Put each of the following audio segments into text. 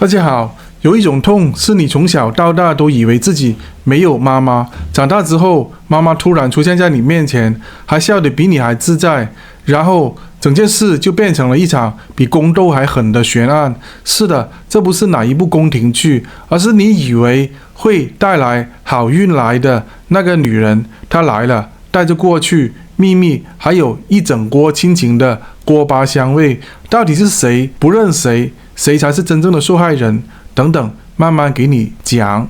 大家好，有一种痛是你从小到大都以为自己没有妈妈，长大之后妈妈突然出现在你面前，还笑得比你还自在，然后整件事就变成了一场比宫斗还狠的悬案。是的，这不是哪一部宫廷剧，而是你以为会带来好运来的那个女人，她来了，带着过去秘密，还有一整锅亲情的锅巴香味。到底是谁不认谁？谁才是真正的受害人？等等，慢慢给你讲。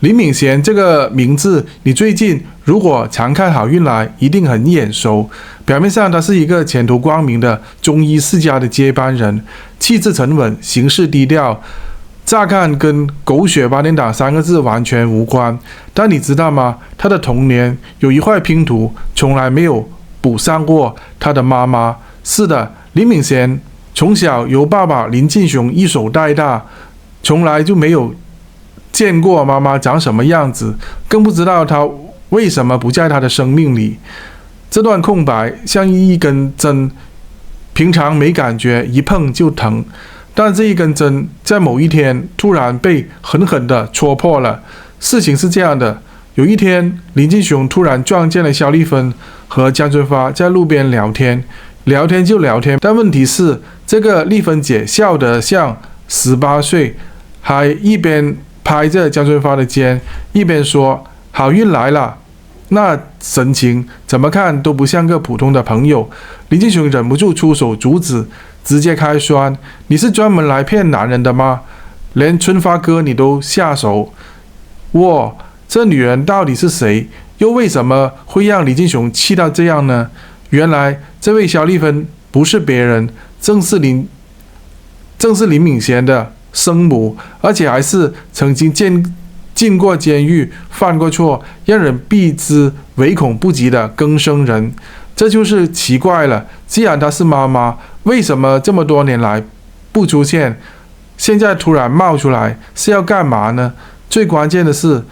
林敏贤这个名字，你最近如果常看《好运来》，一定很眼熟。表面上他是一个前途光明的中医世家的接班人，气质沉稳，行事低调，乍看跟狗血八点档三个字完全无关。但你知道吗？他的童年有一块拼图从来没有补上过，他的妈妈。是的，林敏贤从小由爸爸林进雄一手带大，从来就没有见过妈妈长什么样子，更不知道她为什么不在他的生命里。这段空白像一根针，平常没感觉，一碰就疼，但这一根针在某一天突然被狠狠地戳破了。事情是这样的，有一天林进雄突然撞见了肖丽芬和江春发在路边聊天就聊天，但问题是这个丽芬姐笑得像18岁，还一边拍着江春发的肩，一边说好运来了，那神情怎么看都不像个普通的朋友。林进雄忍不住出手阻止，直接开酸，你是专门来骗男人的吗？连春发哥你都下手。哇，这女人到底是谁？又为什么会让林进雄气到这样呢？原来这位肖丽芬不是别人，正是林敏贤的生母，而且还是曾经进过监狱、犯过错、让人避之唯恐不及的更生人。这就是奇怪了，既然她是妈妈，为什么这么多年来不出现，现在突然冒出来，是要干嘛呢？最关键的是，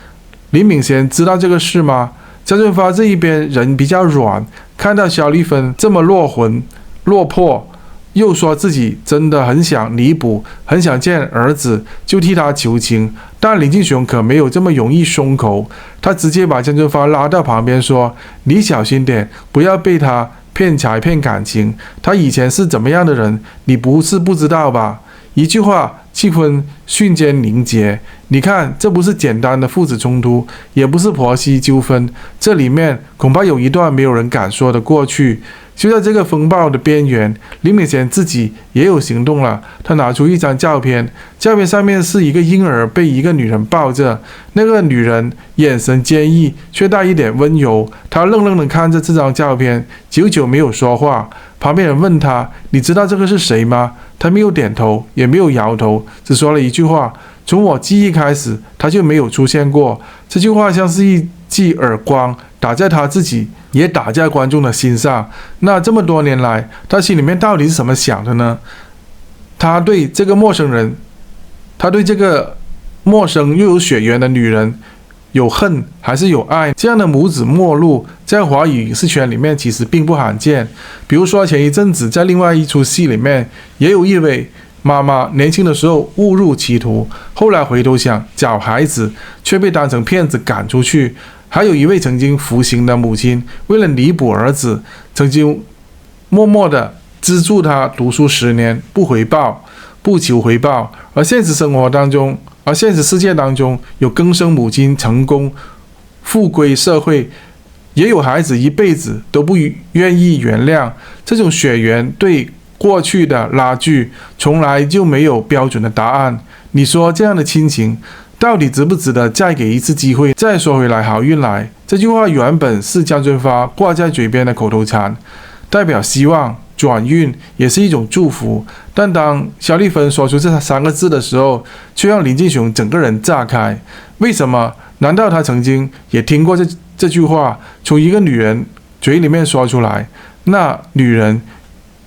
林敏贤知道这个事吗？江春发这一边人比较软，看到肖丽芬这么落魂落魄，又说自己真的很想弥补，很想见儿子，就替他求情。但林进雄可没有这么容易松口，他直接把江春发拉到旁边说，你小心点，不要被他骗财骗感情，他以前是怎么样的人，你不是不知道吧？一句话，气氛瞬间凝结。你看，这不是简单的父子冲突，也不是婆媳纠纷，这里面恐怕有一段没有人敢说的过去。就在这个风暴的边缘，林敏贤自己也有行动了。他拿出一张照片，照片上面是一个婴儿被一个女人抱着，那个女人眼神坚毅，却带一点温柔。他愣愣地看着这张照片，久久没有说话。旁边人问他：“你知道这个是谁吗？”他没有点头，也没有摇头，只说了一句话：“从我记忆开始，他就没有出现过。”这句话像是一记耳光，打在他自己，也打在观众的心上。那这么多年来，他心里面到底是怎么想的呢？他对这个陌生又有血缘的女人，有恨还是有爱？这样的母子陌路，在华语影视圈里面其实并不罕见。比如说前一阵子在另外一出戏里面，也有一位妈妈年轻的时候误入歧途，后来回头想找孩子，却被当成骗子赶出去。还有一位曾经服刑的母亲，为了弥补儿子，曾经默默地资助他读书10年，不求回报。而现实世界当中，有更生母亲成功复归社会，也有孩子一辈子都不愿意原谅。这种血缘对过去的拉锯，从来就没有标准的答案。你说这样的亲情到底值不值得再给一次机会？再说回来，好运来这句话原本是江春发挂在嘴边的口头禅，代表希望转运，也是一种祝福。但当肖丽芬说出这3个字的时候，却让林进雄整个人炸开。为什么？难道他曾经也听过这句话从一个女人嘴里面说出来？那女人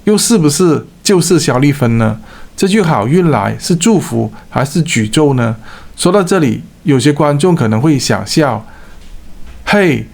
又是不是就是肖丽芬呢？这句好运来是祝福还是诅咒呢？说到这里，有些观众可能会想笑，嘿，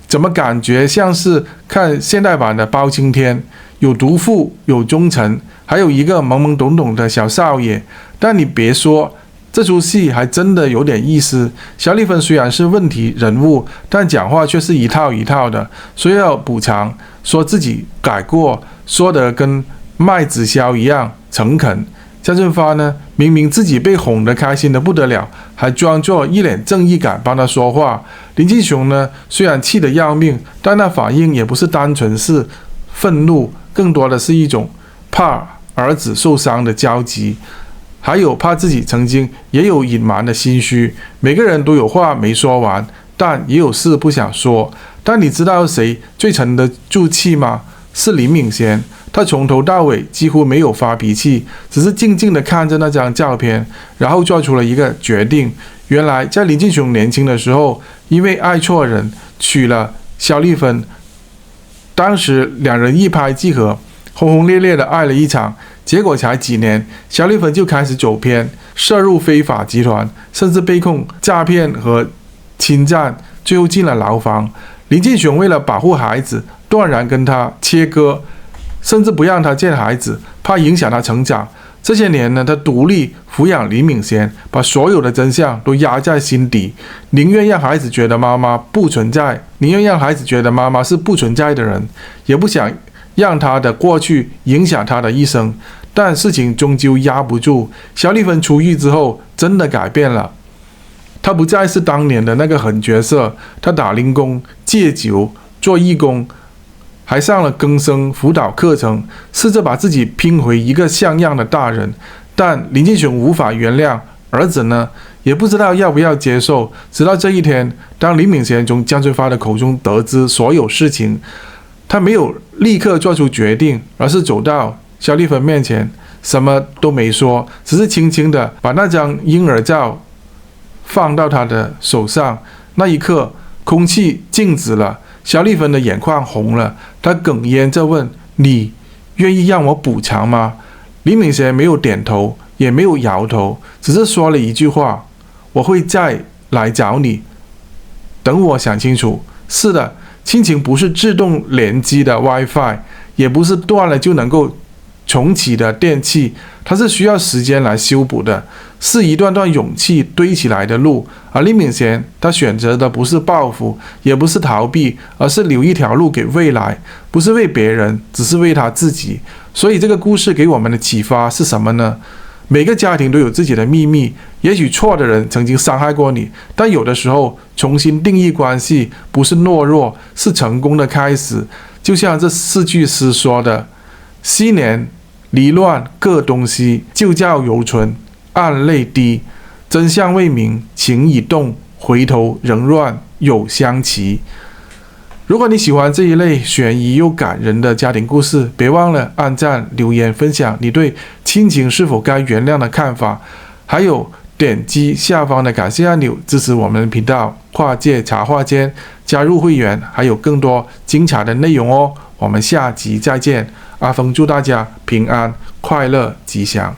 怎么感觉像是看现代版的包青天，有毒妇，有忠臣，还有一个懵懵懂懂的小少爷。但你别说，这出戏还真的有点意思。肖丽芬虽然是问题人物，但讲话却是一套一套的，说要补偿，说自己改过，说的跟卖直销一样诚恳。江俊发呢，明明自己被哄得开心得不得了，还装作一脸正义感帮他说话。林进雄呢，虽然气得要命，但那反应也不是单纯是愤怒，更多的是一种怕儿子受伤的焦急，还有怕自己曾经也有隐瞒的心虚。每个人都有话没说完，但也有事不想说。但你知道谁最沉得住气吗？是林敏贤。他从头到尾几乎没有发脾气，只是静静地看着那张照片，然后做出了一个决定。原来在林进雄年轻的时候，因为爱错人，娶了肖丽芬。当时两人一拍即合，轰轰烈烈地爱了一场。结果才几年，肖丽芬就开始走偏，涉入非法集团，甚至被控诈骗和侵占，最后进了牢房。林进雄为了保护孩子，断然跟他切割，甚至不让他见孩子，怕影响他成长。这些年呢，他独立抚养李敏贤，把所有的真相都压在心底，宁愿让孩子觉得妈妈不存在，宁愿让孩子觉得妈妈是不存在的人，也不想让他的过去影响他的一生。但事情终究压不住，肖丽芬出狱之后真的改变了。他不再是当年的那个狠角色，他打零工、戒酒、做义工，还上了更生辅导课程，试着把自己拼回一个像样的大人。但林进雄无法原谅，儿子呢，也不知道要不要接受。直到这一天，当林敏贤从江俊发的口中得知所有事情，他没有立刻做出决定，而是走到肖丽芬面前，什么都没说，只是轻轻地把那张婴儿照放到他的手上。那一刻，空气静止了，肖丽芬的眼眶红了，她哽咽着问：“你愿意让我补偿吗？”林敏贤没有点头，也没有摇头，只是说了一句话：“我会再来找你，等我想清楚。”是的，亲情不是自动联机的 WiFi， 也不是断了就能够重启的电器，它是需要时间来修补的，是一段段勇气堆起来的路。而林敏贤他选择的不是报复，也不是逃避，而是留一条路给未来，不是为别人，只是为他自己。所以这个故事给我们的启发是什么呢？每个家庭都有自己的秘密，也许错的人曾经伤害过你，但有的时候重新定义关系不是懦弱，是成功的开始。就像这4句诗说的：昔年离乱各东西，旧教犹存暗泪滴，真相未明情已动，回头仍乱有相期。如果你喜欢这一类悬疑又感人的家庭故事，别忘了按赞、留言、分享你对亲情是否该原谅的看法，还有点击下方的感谢按钮支持我们的频道。跨界茶话间，加入会员还有更多精彩的内容哦。我们下集再见，阿峰祝大家平安、快乐、吉祥。